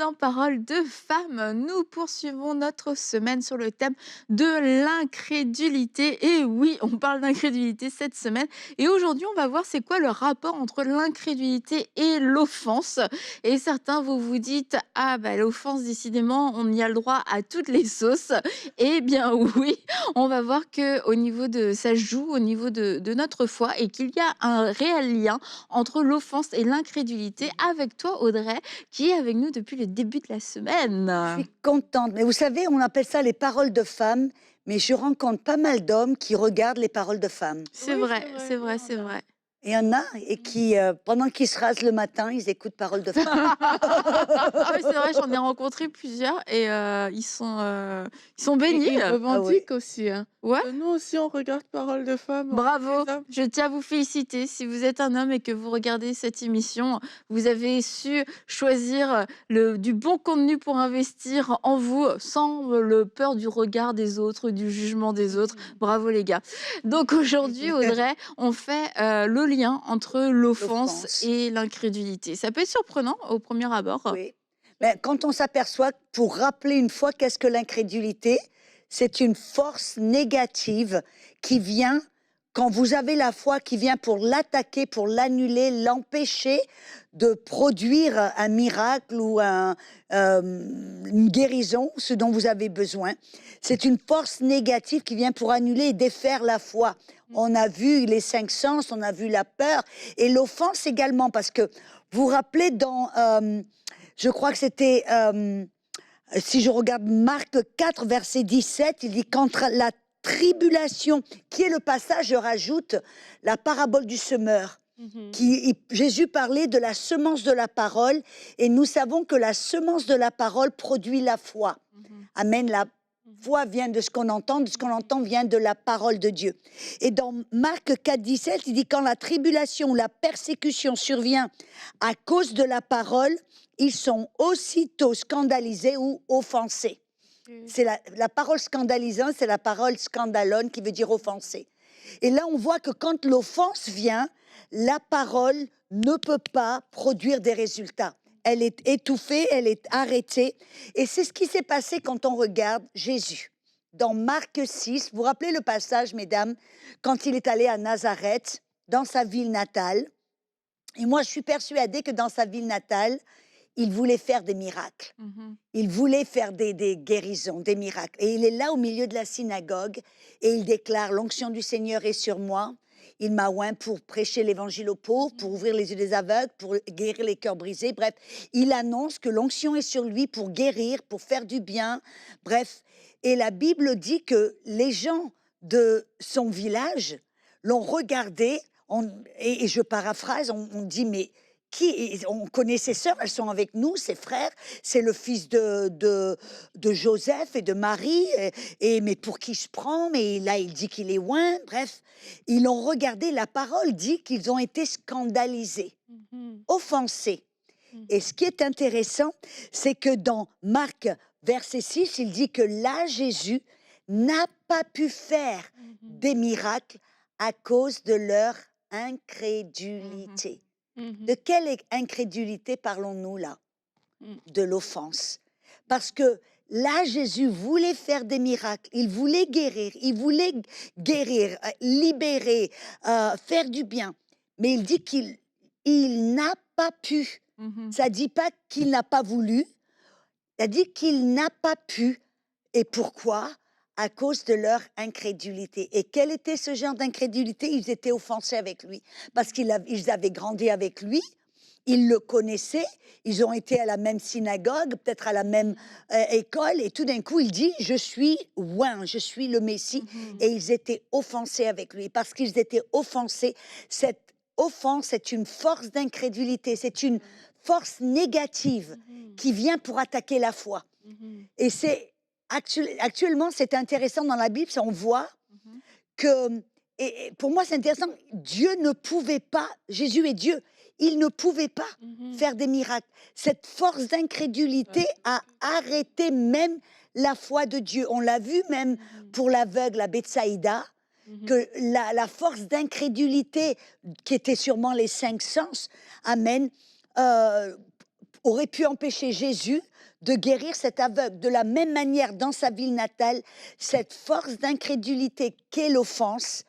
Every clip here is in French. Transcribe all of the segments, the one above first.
dans Parole de femme, nous poursuivons notre semaine sur le thème de l'incrédulité. Et oui, on parle d'incrédulité cette semaine. Et aujourd'hui, on va voir c'est quoi le rapport entre l'incrédulité et l'offense. Et certains, vous vous dites, ah bah l'offense, décidément, on y a le droit à toutes les sauces. Eh bien oui, on va voir que au niveau de ça joue au niveau de notre foi et qu'il y a un réel lien entre l'offense et l'incrédulité avec toi, Audrey, qui est avec nous depuis le début de la Je semaine. suis contente. Mais vous savez, on appelle ça les paroles de femmes, mais je rencontre pas mal d'hommes qui regardent les paroles de femmes. C'est Oui, vrai, c'est vrai, c'est il y vrai, c'est en a. vrai. Il y en a et qui, pendant qu'ils se rasent le matin, ils écoutent paroles de femmes. Ah oui, c'est vrai, j'en ai rencontré plusieurs et ils sont bénis. Et ils Ah oui. revendiquent aussi, hein. Ouais. Nous aussi, on regarde Parole de femme, on est Bravo, des hommes. je tiens à vous féliciter. Si vous êtes un homme et que vous regardez cette émission, vous avez su choisir du bon contenu pour investir en vous sans le peur du regard des autres, du jugement des autres. Bravo les gars. Donc aujourd'hui, Audrey, on fait le lien entre l'offense L'offense, et l'incrédulité. Ça peut être surprenant au premier abord. oui. Mais quand on s'aperçoit, pour rappeler une fois qu'est-ce que l'incrédulité, c'est une force négative qui vient, quand vous avez la foi, qui vient pour l'attaquer, pour l'annuler, l'empêcher de produire un miracle ou une guérison, ce dont vous avez besoin. C'est une force négative qui vient pour annuler et défaire la foi. On a vu les cinq sens, on a vu la peur et l'offense également, parce que vous vous rappelez dans, je crois que c'était, si je regarde Marc 4, verset 17, il dit qu'entre la tribulation, qui est le passage, je rajoute la parabole du semeur. Jésus parlait de la semence de la parole et nous savons que la semence de la parole produit la foi. Amen. La foi vient de ce qu'on entend vient de la parole de Dieu. Et dans Marc 4, 17, il dit quand la tribulation ou la persécution survient à cause de la parole, ils sont aussitôt scandalisés ou offensés. C'est la parole scandalisante, c'est la parole scandalone qui veut dire offenser. Et là, on voit que quand l'offense vient, la parole ne peut pas produire des résultats. Elle est étouffée, elle est arrêtée. Et c'est ce qui s'est passé quand on regarde Jésus. Dans Marc 6, vous vous rappelez le passage, mesdames, quand il est allé à Nazareth, dans sa ville natale. Et moi, je suis persuadée que dans sa ville natale, il voulait faire des miracles. Il voulait faire des guérisons, des miracles. Et il est là au milieu de la synagogue et il déclare, l'onction du Seigneur est sur moi. Il m'a oint pour prêcher l'évangile aux pauvres, pour ouvrir les yeux des aveugles, pour guérir les cœurs brisés. Bref, il annonce que l'onction est sur lui pour guérir, pour faire du bien. Bref, et la Bible dit que les gens de son village l'ont regardé, et je paraphrase, on dit, mais on connaît ses sœurs, elles sont avec nous, ses frères, c'est le fils de Joseph et de Marie, mais pour qui se prend, mais là il dit qu'il est loin, bref, ils ont regardé, la parole dit qu'ils ont été scandalisés, offensés. Et ce qui est intéressant, c'est que dans Marc, verset 6, il dit que là, Jésus n'a pas pu faire des miracles à cause de leur incrédulité. De quelle incrédulité parlons-nous là? De l'offense. Parce que là, Jésus voulait faire des miracles, il voulait guérir, libérer, faire du bien. Mais il dit qu'il n'a pas pu. Ça ne dit pas qu'il n'a pas voulu, ça dit qu'il n'a pas pu. Et pourquoi? À cause de leur incrédulité. Et quel était ce genre d'incrédulité? Ils étaient offensés avec lui. Parce qu'ils avaient grandi avec lui, ils le connaissaient, ils ont été à la même synagogue, peut-être à la même école, et tout d'un coup, il dit, je suis oint, je suis le Messie. Et ils étaient offensés avec lui. Parce qu'ils étaient offensés, cette offense est une force d'incrédulité, c'est une force négative qui vient pour attaquer la foi. Et c'est actuellement, c'est intéressant dans la Bible, on voit que, et pour moi c'est intéressant, Dieu ne pouvait pas, Jésus est Dieu, il ne pouvait pas faire des miracles. Cette force d'incrédulité a arrêté même la foi de Dieu. On l'a vu même pour l'aveugle à Bethsaïda, que la force d'incrédulité, qui était sûrement les cinq sens, amen, aurait pu empêcher Jésus de guérir cet aveugle. De la même manière, dans sa ville natale, cette force d'incrédulité qu'est l'offense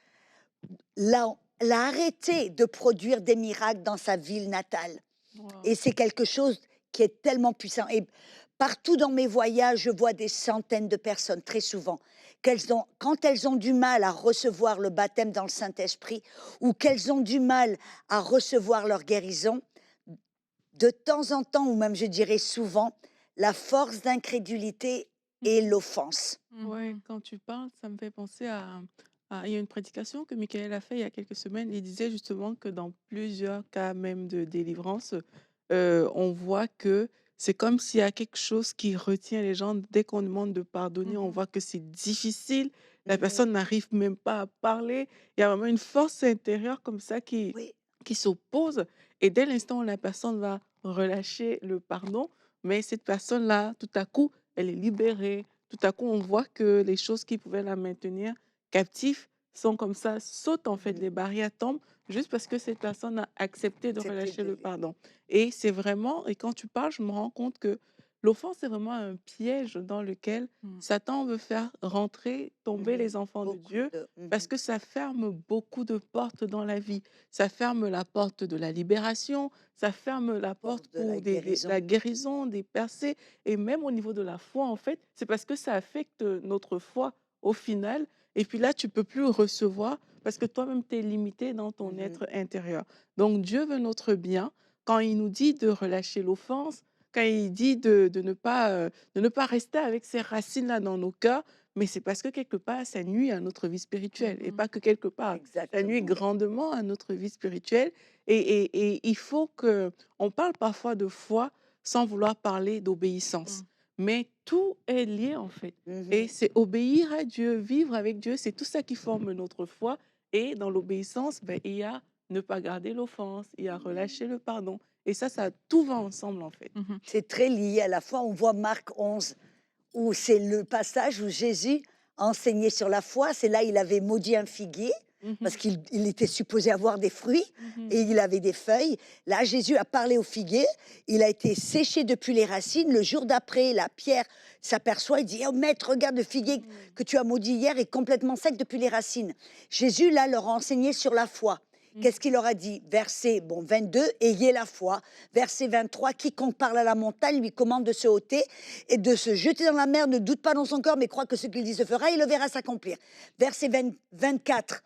l'a arrêté de produire des miracles dans sa ville natale. Wow. Et c'est quelque chose qui est tellement puissant. Et partout dans mes voyages, je vois des centaines de personnes, très souvent, quand elles ont du mal à recevoir le baptême dans le Saint-Esprit ou qu'elles ont du mal à recevoir leur guérison, de temps en temps, ou même je dirais souvent, la force d'incrédulité est l'offense. Ouais, Mhm. quand tu parles, ça me fait penser il y a une prédication que Michael a fait il y a quelques semaines. Il disait justement que dans plusieurs cas même de délivrance, on voit que c'est comme s'il y a quelque chose qui retient les gens. Dès qu'on demande de pardonner, on Mhm. voit que c'est difficile. La Mhm. personne n'arrive même pas à parler. Il y a vraiment une force intérieure comme ça Oui, qui s'oppose. Et dès l'instant où la personne va relâcher le pardon, mais cette personne-là, tout à coup, elle est libérée. Tout à coup, on voit que les choses qui pouvaient la maintenir captive sont comme ça, sautent en fait, mhm. les barrières tombent juste parce que cette personne a accepté de Accepter relâcher le de... pardon. Et c'est vraiment, et quand tu parles, je me rends compte que l'offense est vraiment un piège dans lequel Mhm. Satan veut faire rentrer, tomber Mhm. les enfants de Beaucoup Dieu, de... parce Mhm. que ça ferme beaucoup de portes dans la vie. Ça ferme la porte de la libération, ça ferme la porte Porte de la pour guérison. la guérison, des percées, et même au niveau de la foi, en fait, c'est parce que ça affecte notre foi au final. Et puis là, tu peux plus recevoir parce que toi-même, tu es limité dans ton Mhm. être intérieur. Donc, Dieu veut notre bien. Quand il nous dit de relâcher l'offense, quand il dit de ne pas rester avec ces racines-là dans nos cœurs, mais c'est parce que quelque part, ça nuit à notre vie spirituelle. Et Mhm. pas que quelque part, ça nuit Exactement. grandement à notre vie spirituelle. Et il faut que... On parle parfois de foi sans vouloir parler d'obéissance. Mhm. Mais tout est lié en fait. Et Mhm. c'est obéir à Dieu, vivre avec Dieu, c'est tout ça qui forme notre foi. Et dans l'obéissance, ben, il y a ne pas garder l'offense, il y a relâcher le pardon. Et ça tout va ensemble en fait. Mhm. C'est très lié à la foi. On voit Marc 11, où c'est le passage où Jésus a enseigné sur la foi. C'est là il avait maudit un figuier, parce Mhm, qu'il était supposé avoir des fruits, mhm, et il avait des feuilles. Là, Jésus a parlé au figuier. Il a été séché depuis les racines. Le jour d'après, la pierre s'aperçoit. Il dit, oh, maître, regarde, le figuier mhm, que tu as maudit hier est complètement sec depuis les racines. Jésus, là, leur a enseigné sur la foi. mhm, Qu'est-ce qu'il leur a dit? Verset 22, ayez la foi. Verset 23, quiconque parle à la montagne lui commande de se ôter et de se jeter dans la mer, ne doute pas dans son corps, mais croit que ce qu'il dit se fera, il le verra s'accomplir. Verset 24,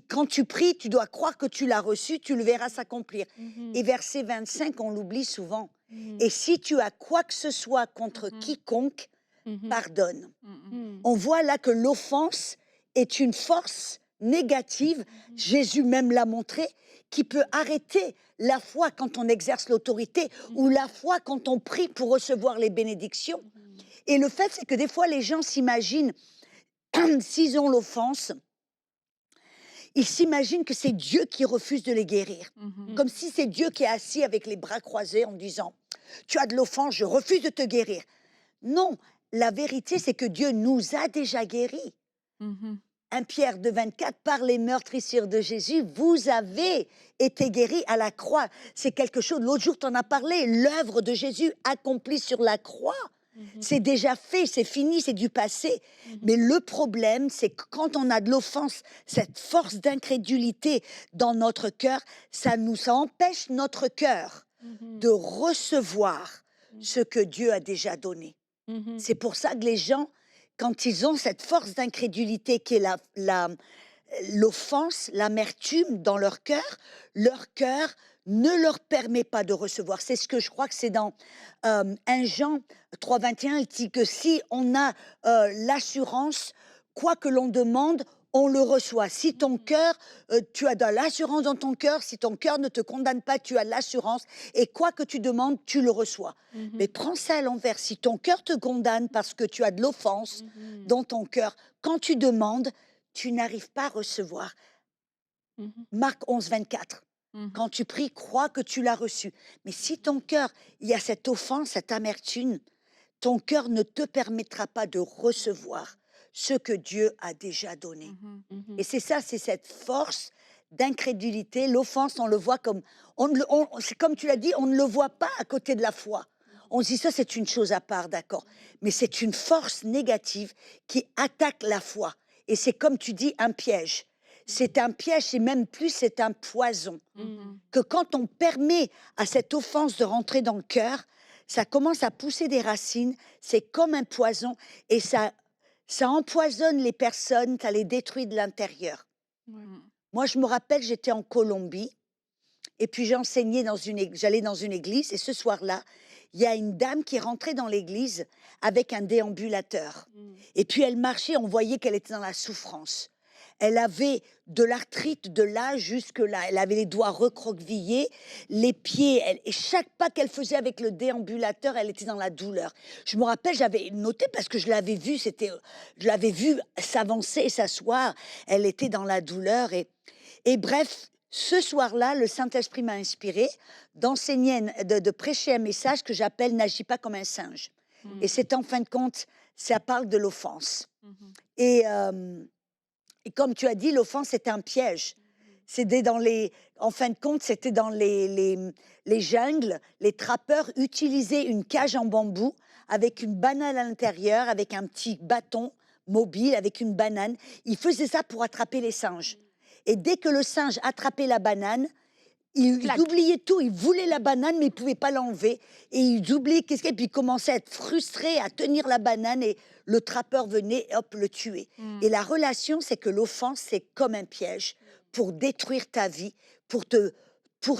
quand tu pries, tu dois croire que tu l'as reçu, tu le verras s'accomplir. mhm, Et verset 25, on l'oublie souvent. mhm, Et si tu as quoi que ce soit contre Mhm. quiconque, mhm, pardonne. Mhm. mhm, On voit là que l'offense est une force négative, mhm, Jésus même l'a montré, qui peut arrêter la foi quand on exerce l'autorité ou mhm, la foi quand on prie pour recevoir les bénédictions. mhm, Et le fait, c'est que des fois, les gens s'imaginent, s'ils ont l'offense, ils s'imaginent que c'est Dieu qui refuse de les guérir. Mhm. Comme si c'est Dieu qui est assis avec les bras croisés en disant, tu as de l'offense, je refuse de te guérir. Non, la vérité, c'est que Dieu nous a déjà guéris. Mhm. 1 Pierre 2,24, par les meurtrissures de Jésus, vous avez été guéris à la croix. C'est quelque chose, l'autre jour tu en as parlé, l'œuvre de Jésus accomplie sur la croix. mhm, C'est déjà fait, c'est fini, c'est du passé. mhm, Mais le problème, c'est que quand on a de l'offense, cette force d'incrédulité dans notre cœur, ça empêche notre cœur mhm, de recevoir mhm, ce que Dieu a déjà donné. mhm, C'est pour ça que les gens, quand ils ont cette force d'incrédulité qui est l'offense, l'amertume dans leur cœur ne leur permet pas de recevoir. C'est ce que je crois que c'est dans 1 Jean 3,21, il dit que si on a l'assurance, quoi que l'on demande, on le reçoit. Si ton cœur, tu as de l'assurance dans ton cœur, si ton cœur ne te condamne pas, tu as de l'assurance, et quoi que tu demandes, tu le reçois. mhm, Mais prends ça à l'envers. Si ton cœur te condamne parce que tu as de l'offense mhm, dans ton cœur, quand tu demandes, tu n'arrives pas à recevoir. mhm, Marc 11, 24. Mhm. Quand tu pries, crois que tu l'as reçu. Mais si ton cœur, il y a cette offense, cette amertume, ton cœur ne te permettra pas de recevoir ce que Dieu a déjà donné. Mhm. Et mhm, c'est ça, c'est cette force d'incrédulité. L'offense, on le voit comme, c'est comme tu l'as dit, on ne le voit pas à côté de la foi. On se dit ça, c'est une chose à part, d'accord. Mais c'est une force négative qui attaque la foi. Et c'est comme tu dis, un piège. C'est un piège, et même plus, c'est un poison. Mmh. Que quand on permet à cette offense de rentrer dans le cœur, ça commence à pousser des racines, c'est comme un poison, et ça empoisonne les personnes, ça les détruit de l'intérieur. Ouais. Mmh. Moi, je me rappelle, j'étais en Colombie, et puis j'enseignais j'allais dans une église, et ce soir-là, il y a une dame qui rentrait dans l'église avec un déambulateur. Mmh. Et puis elle marchait, on voyait qu'elle était dans la souffrance. Elle avait de l'arthrite de là jusque là. Elle avait les doigts recroquevillés, les pieds. Et chaque pas qu'elle faisait avec le déambulateur, elle était dans la douleur. Je me rappelle, j'avais noté parce que je l'avais vue, je l'avais vue s'avancer et s'asseoir. Elle était dans la douleur. Et bref, ce soir-là, le Saint-Esprit m'a inspiré d'enseigner, de prêcher un message que j'appelle N'agis pas comme un singe. Mmh. Et c'est en fin de compte, ça parle de l'offense. Mmh. Et, et comme tu as dit, l'offense, c'est un piège. C'était en fin de compte, c'était dans les jungles. Les trappeurs utilisaient une cage en bambou avec une banane à l'intérieur, avec un petit bâton mobile, avec une banane. Ils faisaient ça pour attraper les singes. Et dès que le singe attrapait la banane, ils Clac. oubliaient tout. Ils voulaient la banane, mais ils ne pouvaient pas l'enlever. Et ils oubliaient qu'est-ce qu'il y a. Puis ils commençaient à être frustrés, à tenir la banane. Et le trappeur venait, hop, le tuer. Mmh. Et la relation, c'est que l'offense, c'est comme un piège pour détruire ta vie, pour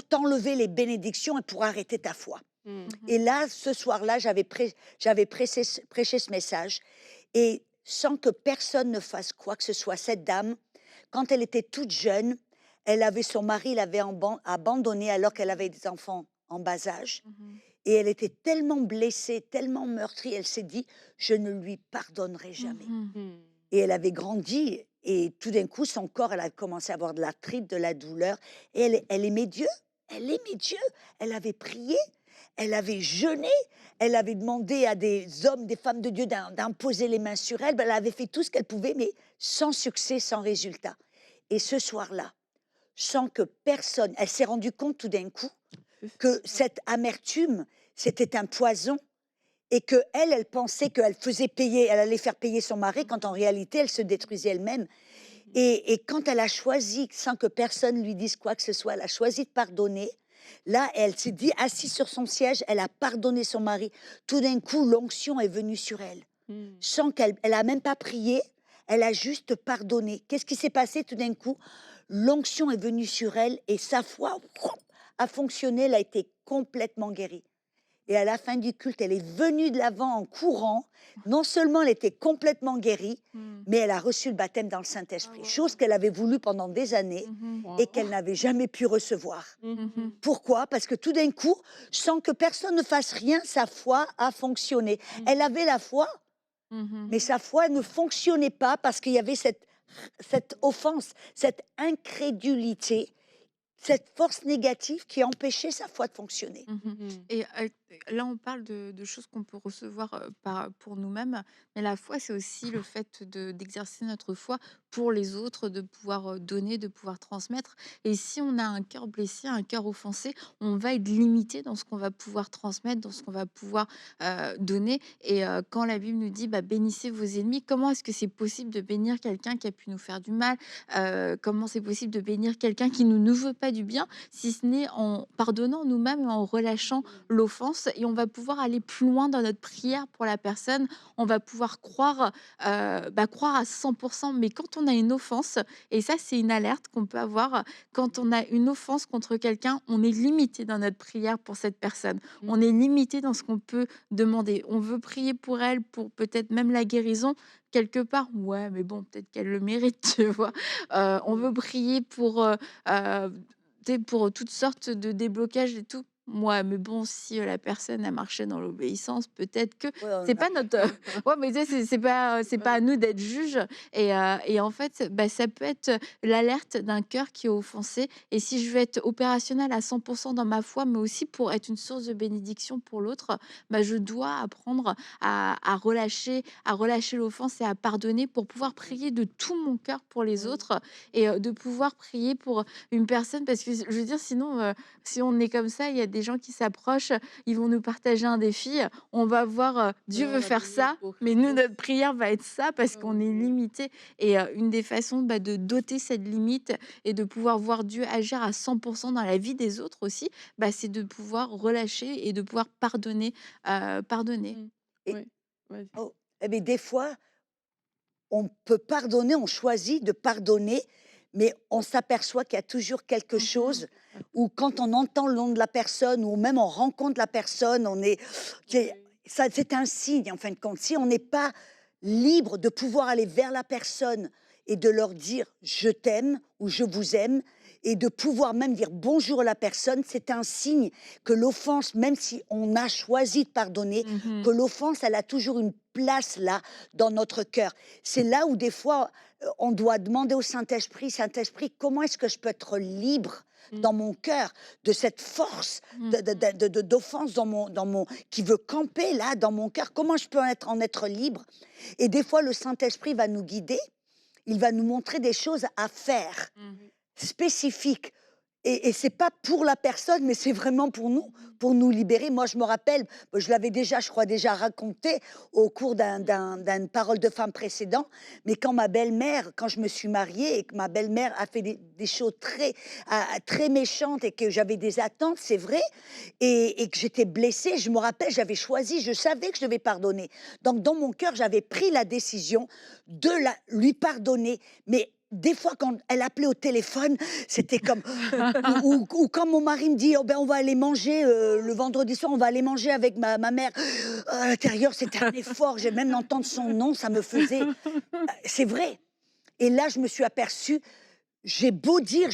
t'enlever les bénédictions et pour arrêter ta foi. Mmh. Mmh. Et là, ce soir-là, j'avais prêché ce message. Et sans que personne ne fasse quoi que ce soit, cette dame, quand elle était toute jeune, son mari l'avait abandonnée alors qu'elle avait des enfants en bas âge. Mmh. Et elle était tellement blessée, tellement meurtrie, elle s'est dit, je ne lui pardonnerai jamais. Mmh. Mmh. Et elle avait grandi, et tout d'un coup, son corps, elle a commencé à avoir de l'arthrite, de la douleur. Et elle aimait Dieu, elle aimait Dieu. Elle avait prié, elle avait jeûné, elle avait demandé à des hommes, des femmes de Dieu d'imposer les mains sur elle. Ben, elle avait fait tout ce qu'elle pouvait, mais sans succès, sans résultat. Et ce soir-là, sans que personne, elle s'est rendue compte tout d'un coup que cette amertume, c'était un poison, et que elle pensait qu'elle faisait payer, elle allait faire payer son mari, quand en réalité, elle se détruisait elle-même. Et quand elle a choisi, sans que personne lui dise quoi que ce soit, elle a choisi de pardonner. Là, elle s'est dit, assise sur son siège, elle a pardonné son mari. Tout d'un coup, l'onction est venue sur elle, Mmh. sans elle a même pas prié, elle a juste pardonné. Qu'est-ce qui s'est passé tout d'un coup? L'onction est venue sur elle et sa foi a fonctionné, elle a été complètement guérie. Et à la fin du culte, elle est venue de l'avant en courant. Non seulement elle était complètement guérie, Mmh. mais elle a reçu le baptême dans le Ah Saint-Esprit, waouh. chose qu'elle avait voulu pendant des années Mmh. et Waouh. qu'elle n'avait jamais pu recevoir. Mmh. Mmh. Pourquoi? Parce que tout d'un coup, sans que personne ne fasse rien, sa foi a fonctionné. Elle avait la foi, Mmh. mais sa foi ne fonctionnait pas parce qu'il y avait cette offense, cette incrédulité, cette force négative qui empêchait sa foi de fonctionner. Mmh. Mmh. Et là, on parle de choses qu'on peut recevoir, pour nous-mêmes, mais la foi, c'est aussi le fait d'exercer notre foi pour les autres, de pouvoir, donner, de pouvoir transmettre. Et si on a un cœur blessé, un cœur offensé, on va être limité dans ce qu'on va pouvoir transmettre, dans ce qu'on va pouvoir, donner. Et quand la Bible nous dit: «Bah, bénissez vos ennemis», comment est-ce que c'est possible de bénir quelqu'un qui a pu nous faire du mal? Comment c'est possible de bénir quelqu'un qui ne nous veut pas du bien, si ce n'est en pardonnant nous-mêmes et en relâchant l'offense? Et on va pouvoir aller plus loin dans notre prière pour la personne. On va pouvoir croire, croire à 100%. Mais quand on a une offense, et ça, c'est une alerte qu'on peut avoir, quand on a une offense contre quelqu'un, on est limité dans notre prière pour cette personne. On est limité dans ce qu'on peut demander. On veut prier pour elle, pour peut-être même la guérison. Quelque part, ouais, mais bon, peut-être qu'elle le mérite, tu vois. On veut prier tu sais, pour toutes sortes de déblocages et tout. Ouais, mais bon, si, la personne a marché dans l'obéissance, peut-être que Ouais, on c'est a- pas notre ouais, mais tu sais, c'est pas à nous d'être juges. Et en fait, bah, ça peut être l'alerte d'un cœur qui est offensé. Et si je veux être opérationnelle à 100% dans ma foi, mais aussi pour être une source de bénédiction pour l'autre, bah, je dois apprendre à relâcher l'offense et à pardonner pour pouvoir prier de tout mon cœur pour les autres. Et de pouvoir prier pour une personne, parce que je veux dire, sinon, si on est comme ça, il y a des gens qui s'approchent, ils vont nous partager un défi, on va voir, Dieu Selon veut la faire prière ça, pour mais nous, notre Christ. prière va être ça parce Ah qu'on est oui. limité et une des façons, de doter cette limite et de pouvoir voir Dieu agir à 100 dans la vie des autres aussi, c'est de pouvoir relâcher et de pouvoir pardonner, pardonner. Mmh. Et Oui, vas-y. oh, eh beh, des fois, on peut pardonner, on choisit de pardonner, mais on s'aperçoit qu'il y a toujours quelque Mmh. chose où quand on entend le nom de la personne ou même on rencontre la personne, on est c'est Oui. ça c'est un signe en fin de compte. Si on n'est pas libre de pouvoir aller vers la personne et de leur dire: «Je t'aime» ou «Je vous aime» et de pouvoir même dire bonjour à la personne, c'est un signe que l'offense, même si on a choisi de pardonner, Mmh. que l'offense, elle a toujours une place là, dans notre cœur. C'est là où des fois, on doit demander au Saint-Esprit: «Saint-Esprit, comment est-ce que je peux être libre Mmh. dans mon cœur de cette force Mmh. d'offense dans mon qui veut camper là, dans mon cœur? Comment je peux en être libre?» Et des fois, le Saint-Esprit va nous guider, il va nous montrer des choses à faire Mmh. spécifiques et c'est pas pour la personne, mais c'est vraiment pour nous libérer. Moi, je me rappelle, je l'avais déjà, je crois déjà raconté au cours d'une parole de femme précédent, mais quand je me suis mariée et que ma belle-mère a fait des choses très méchantes et que j'avais des attentes, c'est vrai, et que j'étais blessée, je me rappelle, j'avais choisi, je savais que je devais pardonner. Donc, dans mon cœur, j'avais pris la décision de lui pardonner, mais des fois, quand elle appelait au téléphone, c'était comme ou quand mon mari me dit: «Oh ben, on va aller manger, le vendredi soir, on va aller manger avec ma mère». À l'intérieur, c'était un effort, j'ai même d'entendre son nom, ça me faisait c'est vrai et là, je me suis aperçue, j'ai beau dire: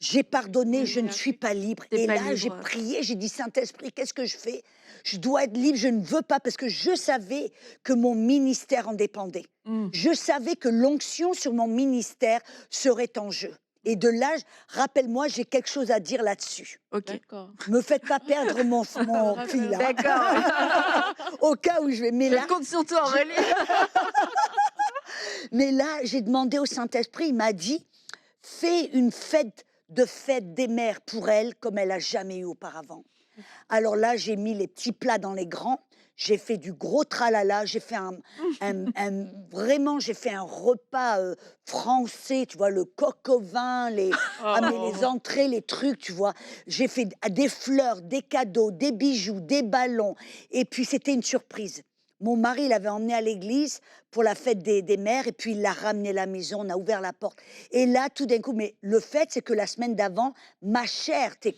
j'ai pardonné, je ne suis Merci. pas libre Tu et pas là, j'ai libre. prié, j'ai dit: «Saint-Esprit, qu'est-ce que je fais? Je dois être libre, je ne veux pas» parce que je savais que mon ministère en dépendait. Mmh. Je savais que l'onction sur mon ministère serait en jeu et de là, rappelle-moi, j'ai quelque chose à dire là-dessus. OK. D'accord. Me faites pas perdre On te le mon fil, hein, rappellera. D'accord, ouais. au cas où je vais mais Je là compte sur toi, j'ai Aurélie. mais là, j'ai demandé au Saint-Esprit, il m'a dit: «Fais une fête des mères pour elle comme elle a jamais eu auparavant». Alors là, j'ai mis les petits plats dans les grands, j'ai fait du gros tralala, j'ai fait vraiment, j'ai fait un repas, français, tu vois? Le coq au vin, mais les Oh! entrées, les trucs, tu vois? J'ai fait des fleurs, des cadeaux, des bijoux, des ballons et puis c'était une surprise. Mon mari l'avait emmené à l'église pour la fête des mères et puis il l'a ramené à la maison, on a ouvert la porte et là, tout d'un coup mais le fait, c'est que la semaine d'avant, ma chair était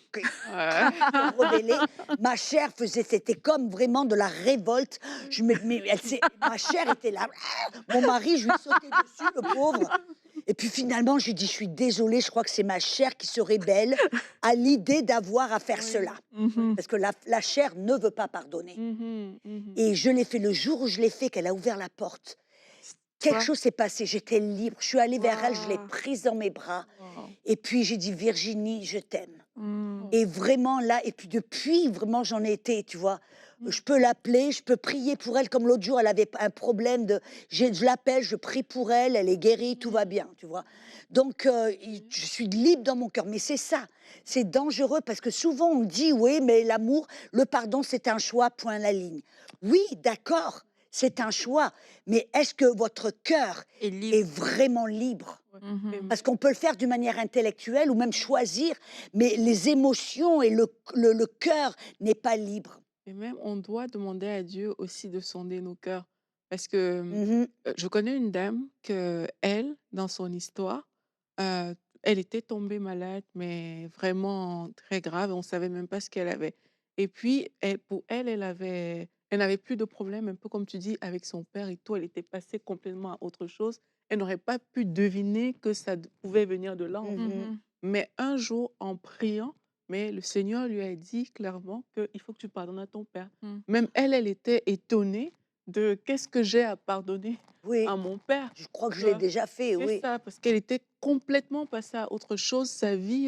Ouais. rebellée. Ma chair faisait c'était comme vraiment de la révolte. Je me mais elle s'est ma chair était là. Mon mari, je lui sautais dessus, le pauvre. Et puis finalement, j'ai dit: «Je suis désolée, je crois que c'est ma chair qui se rébelle à l'idée d'avoir à faire cela». Oui, oui. Mmh. Parce que la chair ne veut pas pardonner. Mmh mh. Mmh. Et je l'ai fait le jour où je l'ai fait, qu'elle a ouvert la porte. Quelque Toi? chose s'est passé, j'étais libre. Je suis allée vers elle, je l'ai Waouh! prise dans mes bras Waouh! et puis j'ai dit: «Virginie, je t'aime». Mmh. Oh. Et vraiment là et puis depuis, vraiment, j'en ai été, tu vois? Mmh. Je peux l'appeler, je peux prier pour elle comme l'autre jour, elle avait un problème je l'appelle, je prie pour elle, elle est guérie, tout va Mmh. bien, tu vois? Donc OK. je suis libre dans mon cœur, mais c'est ça, c'est dangereux parce que souvent on dit: «Oui, mais l'amour, le pardon, c'est un choix, point la ligne». Oui, d'accord, c'est un choix, mais est-ce que votre cœur Et est libre. vraiment libre? Ouais. Et Mmh. Parce qu'on peut le faire d'une manière intellectuelle ou même choisir, mais les émotions et le cœur n'est pas libre. même on doit demander à Dieu aussi de sonder nos cœurs. Parce que, Mmh. je connais une dame que elle, dans son histoire, heu, elle était tombée malade, mais vraiment très grave, on savait même pas ce qu'elle avait. Et puis pour elle, elle n'avait plus de problème, un peu comme tu dis, avec son père et tout, elle était passée complètement à autre chose. Elle n'aurait pas pu deviner que ça pouvait venir de là, en fait. Mmh. Mmh. Mais un jour, en priant, mais le Seigneur lui a dit clairement qu'il faut que tu pardonnes à ton père. Mmh. Même elle, elle était étonnée de: «Qu'est-ce que j'ai à pardonner Oui, à mon père?» je crois que Tu je l'ai vois? déjà fait, C'est oui. ça, parce qu'elle était complètement passée à autre chose. Sa vie,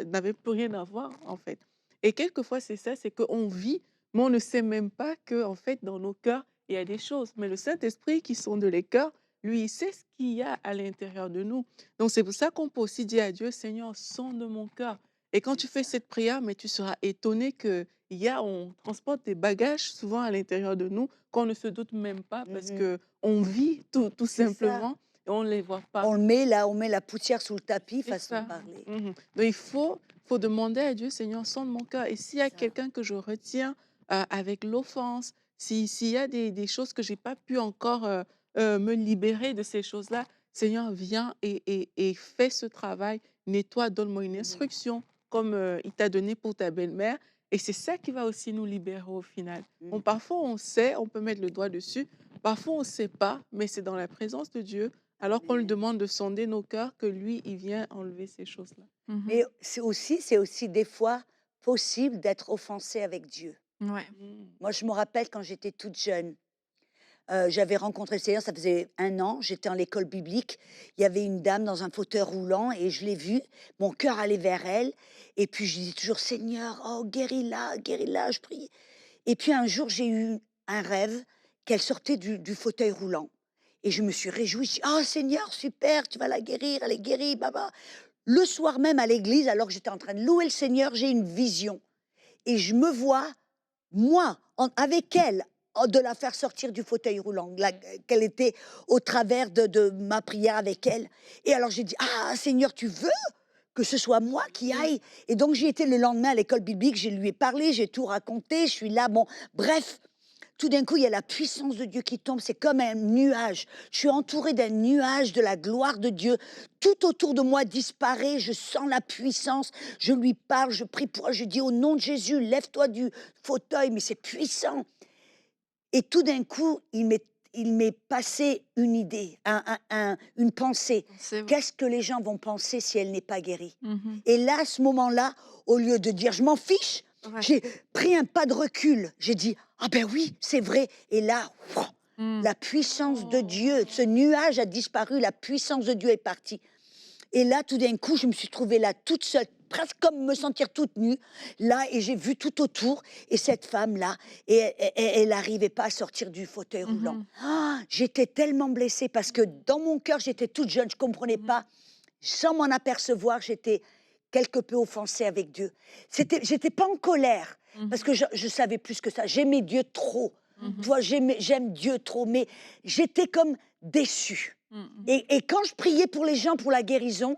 n'avait plus rien à voir, en fait. Et quelquefois, c'est ça, c'est qu'on vit, mais on ne sait même pas que en fait, dans nos cœurs, il y a des choses. Mais le Saint-Esprit qui sonde les cœurs, lui, il sait ce qu'il y a à l'intérieur de nous. Donc c'est pour ça qu'on peut aussi dire à Dieu: «Seigneur, sonde mon cœur». Et quand tu fais cette prière, mais tu seras étonné que on transporte des bagages souvent à l'intérieur de nous qu'on ne se doute même pas parce Mhm. que on vit tout C'est ça. simplement et on ne les voit pas. On le met là, on met la poussière sous le tapis, C'est façon de ça. parler. Donc il faut demander à Dieu: «Seigneur, sonde mon cœur» et s'il y a C'est ça. quelqu'un que je retiens, avec l'offense, s'il y a des choses que j'ai pas pu encore, me libérer de ces choses-là, Seigneur, viens et fais ce travail. Nettoie, donne-moi une Mhm. instruction comme, il t'a donné pour ta belle-mère et c'est ça qui va aussi nous libérer au final. Bon, Mhm. parfois on sait, on peut mettre le doigt dessus, parfois on sait pas, mais c'est dans la présence de Dieu alors qu'on lui Amen. demande de sonder nos cœurs, que lui, il vient enlever ces choses-là. Mmh. Mais c'est aussi des fois possible d'être offensé avec Dieu. Ouais. Mmh. Moi, je me rappelle quand j'étais toute jeune, j'avais rencontré le Seigneur, ça faisait 1 an, j'étais en l'école biblique. Il y avait une dame dans un fauteuil roulant et je l'ai vue, mon cœur allait vers elle et puis je dis toujours: «Seigneur, oh guéris-la», je prie et puis un jour, j'ai eu un rêve qu'elle sortait du fauteuil roulant et je me suis réjouie, je dis: «Oh Seigneur, super, tu vas la guérir, elle est guérie, baba». Le soir même à l'église, alors que j'étais en train de louer le Seigneur, j'ai une vision et je me vois, moi, avec elle, de la faire sortir du fauteuil roulant, qu'elle était au travers de ma prière avec elle. Et alors j'ai dit: «Ah Seigneur, tu veux que ce soit moi qui Oui. aille?» Et donc j'y étais le lendemain à l'école biblique, je lui ai parlé, j'ai tout raconté, je suis là, bon, bref. Tout d'un coup, il y a la puissance de Dieu qui tombe, c'est comme un nuage. Je suis entourée d'un nuage de la gloire de Dieu. Tout autour de moi disparaît, je sens la puissance, je lui parle, je prie pour elle, je dis: «Au nom de Jésus, lève-toi du fauteuil», mais c'est puissant. Et tout d'un coup, il m'est passé une idée, une pensée. C'est vrai. Qu'est-ce que les gens vont penser si elle n'est pas guérie? Mmh. Et là, à ce moment-là, au lieu de dire: «Je m'en fiche», Ouais. j'ai pris un pas de recul. J'ai dit: «Ah ben oui, c'est vrai», et là, wouah, Mmh. la puissance de Dieu, Oh! ce nuage a disparu, la puissance de Dieu est partie. Et là, tout d'un coup, je me suis trouvée là, toute seule, presque comme me sentir toute nue, là, et j'ai vu tout autour, et cette femme-là, et elle n'arrivait pas à sortir du fauteuil roulant. Mmh. Ah, j'étais tellement blessée parce que dans mon cœur, j'étais toute jeune, je ne comprenais Mmh. pas. Sans m'en apercevoir, j'étais quelque peu offensée avec Dieu. J'étais pas en colère, parce Mmh. que je savais plus que ça. J'aimais Dieu trop. Tu Mmh. vois, j'aime Dieu trop, mais j'étais comme déçue. Mmh. Et quand je priais pour les gens pour la guérison,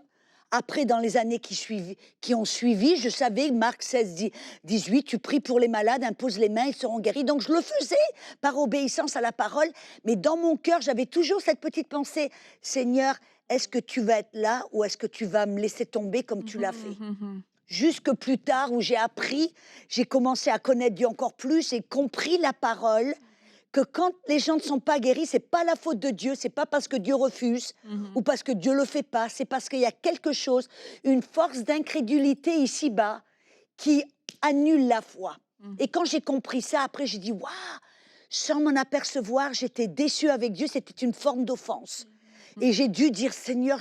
après, dans les années qui ont suivi, je savais, Marc 16, 18, tu pries pour les malades, impose les mains, ils seront guéris. Donc je le faisais par obéissance à la parole, mais dans mon cœur, j'avais toujours cette petite pensée: Seigneur, est-ce que tu vas être là ou est-ce que tu vas me laisser tomber comme tu l'as fait? Mmh. Jusque plus tard, où j'ai appris, j'ai commencé à connaître Dieu encore plus et compris la parole, que quand les gens ne sont pas guéris, c'est pas la faute de Dieu, c'est pas parce que Dieu refuse ou Mmh. parce que Dieu le fait pas, c'est parce qu'il y a quelque chose, une force d'incrédulité ici-bas qui annule la foi. Mmh. Et quand j'ai compris ça, après j'ai dit: waouh, sans m'en apercevoir, j'étais déçue avec Dieu, c'était une forme d'offense. Mmh. Et j'ai dû dire: Seigneur,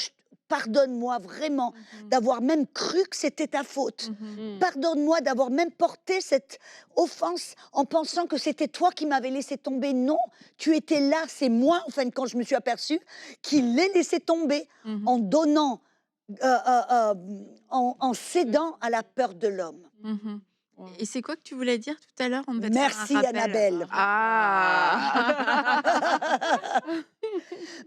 pardonne-moi vraiment Mmh. d'avoir même cru que c'était ta faute. Mmh. Mmh. Pardonne-moi d'avoir même porté cette offense en pensant que c'était toi qui m'avais laissé tomber. Non, tu étais là, c'est moi, en fin de compte, je me suis aperçue, qui l'ai laissé tomber Mmh. en donnant, en cédant à la peur de l'homme. Mmh. Waouh! Et c'est quoi que tu voulais dire tout à l'heure? On devait te faire un Merci rappel. Annabelle. Ah!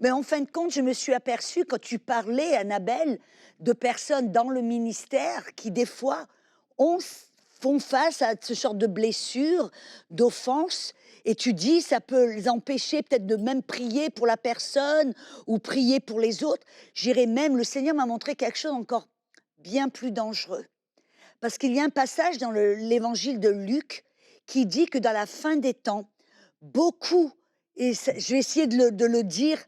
Mais en fin de compte, je me suis aperçue, quand tu parlais, Annabelle, de personnes dans le ministère qui, des fois, ont, font face à ce genre de blessures, d'offenses, et tu dis, ça peut les empêcher peut-être de même prier pour la personne ou prier pour les autres. J'irais même, le Seigneur m'a montré quelque chose encore bien plus dangereux. Parce qu'il y a un passage dans l'évangile de Luc qui dit que dans la fin des temps, beaucoup, et je vais essayer de le dire,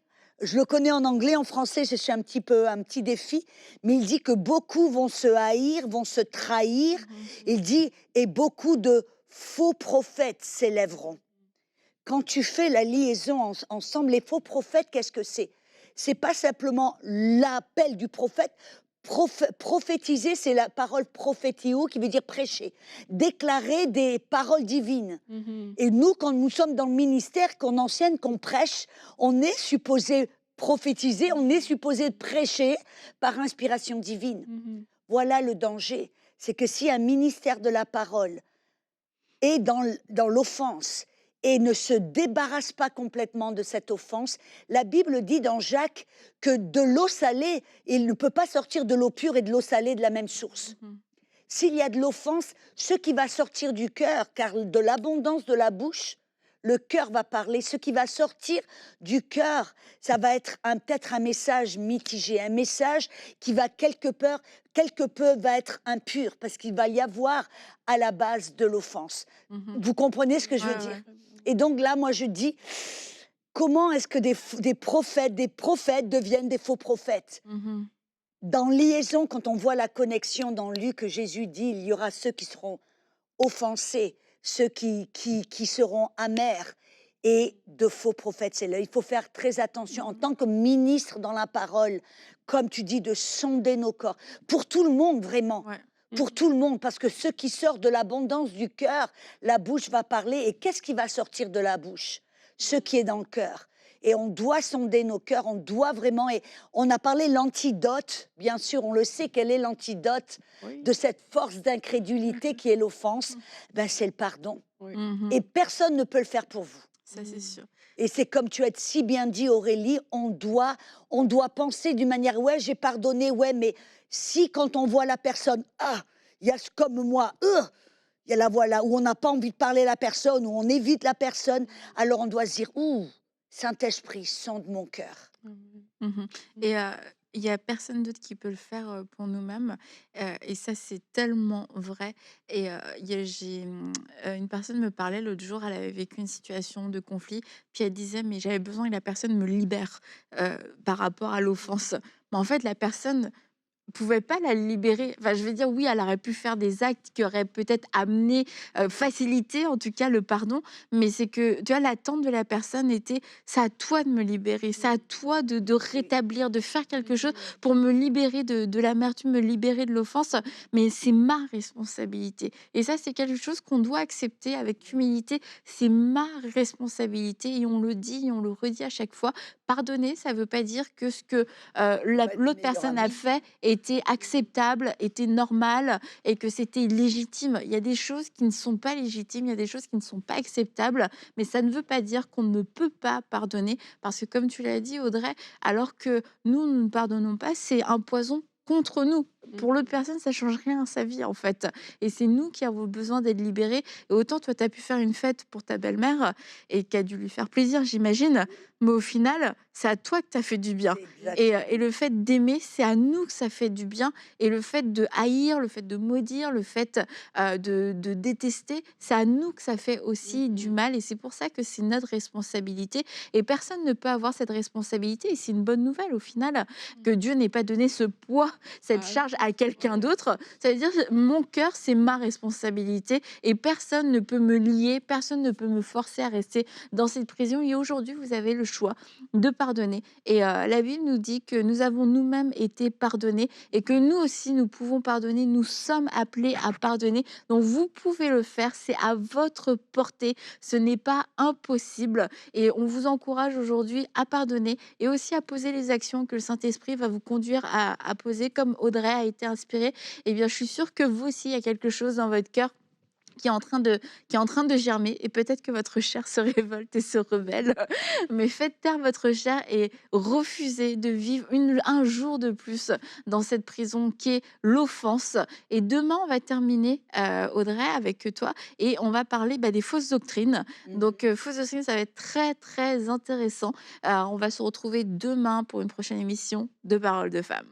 je le connais en anglais, en français, je suis un petit défi, mais il dit que beaucoup vont se haïr, vont se trahir. Mmh. Il dit, et beaucoup de faux prophètes s'élèveront. Quand tu fais la liaison ensemble, les faux prophètes, qu'est-ce que c'est? C'est pas simplement l'appel du prophète. Prophétiser, c'est la parole prophétio qui veut dire prêcher, déclarer des paroles divines. Mmh. Et nous, quand nous sommes dans le ministère, qu'on enseigne, qu'on prêche, on est supposé prophétiser, on est supposé prêcher par inspiration divine. Mmh. Voilà le danger. c'est que si un ministère de la parole est dans l'offense et ne se débarrasse pas complètement de cette offense, la Bible dit dans Jacques que de l'eau salée, il ne peut pas sortir de l'eau pure et de l'eau salée de la même source. Mmh. S'il y a de l'offense, ce qui va sortir du cœur, car de l'abondance de la bouche, le cœur va parler. Ce qui va sortir du cœur, ça va être peut-être un message mitigé, un message qui va quelque peu va être impur, parce qu'il va y avoir à la base de l'offense. Mmh. Vous comprenez ce que je veux Ouais, dire? ouais. Et donc là, moi, je dis, comment est-ce que des prophètes deviennent des faux prophètes? Mmh. Dans liaison, quand on voit la connexion dans Luc, que Jésus dit, il y aura ceux qui seront offensés, ceux qui seront amers, et de faux prophètes. C'est là, il faut faire très attention en tant que ministre dans la parole, comme tu dis, de sonder nos corps, pour tout le monde vraiment, Ouais. pour tout le monde, parce que ce qui sort de l'abondance du cœur, la bouche va parler, et qu'est-ce qui va sortir de la bouche? Ce qui est dans le cœur. Et on doit sonder nos cœurs, on doit vraiment, et on a parlé l'antidote, bien sûr, on le sait, quel est l'antidote Oui. de cette force d'incrédulité qui est l'offense? Mmh. Ben, c'est le pardon. Oui. Mmh. Et personne ne peut le faire pour vous. Ça, c'est Mmh. sûr. Et c'est comme tu as si bien dit, Aurélie, on doit penser d'une manière, ouais, j'ai pardonné, ouais, mais si quand on voit la personne, ah, il y a comme moi, il y a la voix là, où on n'a pas envie de parler à la personne, où on évite la personne, alors on doit se dire, ouh, Saint-Esprit, sonde mon cœur. Amen. Mmh. Mmh. Et il y a personne d'autre qui peut le faire, pour nous-mêmes, et ça, c'est tellement vrai. Et une personne me parlait l'autre jour, elle avait vécu une situation de conflit, puis elle disait: «Mais j'avais besoin que la personne me libère, par rapport à l'offense». Mais en fait, la personne pouvait pas la libérer. Enfin, je veux dire, oui, elle aurait pu faire des actes qui auraient peut-être amené, facilité en tout cas le pardon, mais c'est que, tu vois, l'attente de la personne était: «C'est à toi de me libérer, c'est à toi de Oui, rétablir, de faire quelque chose Mmh. pour me libérer de l'amertume, me libérer de l'offense, mais c'est ma responsabilité». Et ça, c'est quelque chose qu'on doit accepter avec humilité. C'est ma responsabilité et on le dit et on le redit à chaque fois. Pardonner, ça veut pas dire que ce que on va être l'autre meilleur personne a ami. fait était acceptable, était normal et que c'était légitime. Il y a des choses qui ne sont pas légitimes, il y a des choses qui ne sont pas acceptables, mais ça ne veut pas dire qu'on ne peut pas pardonner parce que comme tu l'as dit Audrey, alors que nous ne pardonnons pas, c'est un poison contre nous. Pour l'autre Mmh. personne, ça change rien à sa vie en fait. Et c'est nous qui avons besoin d'être libérés. Et autant toi, tu as pu faire une fête pour ta belle-mère et qui a dû lui faire plaisir, j'imagine. Mais au final, c'est à toi que tu as fait du bien. Et Exactement. le fait d'aimer, c'est à nous que ça fait du bien. Et le fait de haïr, le fait de maudire, le fait de détester, c'est à nous que ça fait aussi du Mmh. mal. Et c'est pour ça que c'est notre responsabilité. Et personne ne peut avoir cette responsabilité. Et c'est une bonne nouvelle au final que Mmh. Dieu n'ait pas donné ce poids, cette Ah charge à quelqu'un ouais. d'autre. Ça veut dire que mon cœur, c'est ma responsabilité. Et personne ne peut me lier, personne ne peut me forcer à rester dans cette prison. Et aujourd'hui, vous avez le choix de pardonner. Et la Bible nous dit que nous avons nous-mêmes été pardonnés et que nous aussi, nous pouvons pardonner. Nous sommes appelés à pardonner. Donc, vous pouvez le faire. C'est à votre portée. Ce n'est pas impossible. Et on vous encourage aujourd'hui à pardonner et aussi à poser les actions que le Saint-Esprit va vous conduire à poser, comme Audrey a été inspirée. Eh bien, je suis sûre que vous aussi, il y a quelque chose dans votre cœur qui est en train de germer et peut-être que votre chair se révolte et se rebelle, mais faites taire votre chair et refusez de vivre un jour de plus dans cette prison qui est l'offense. Et demain, on va terminer, Audrey, avec toi et on va parler des fausses doctrines. Mhm. Donc, fausses doctrines, ça va être très, très intéressant. On va se retrouver demain pour une prochaine émission de Paroles de Femmes.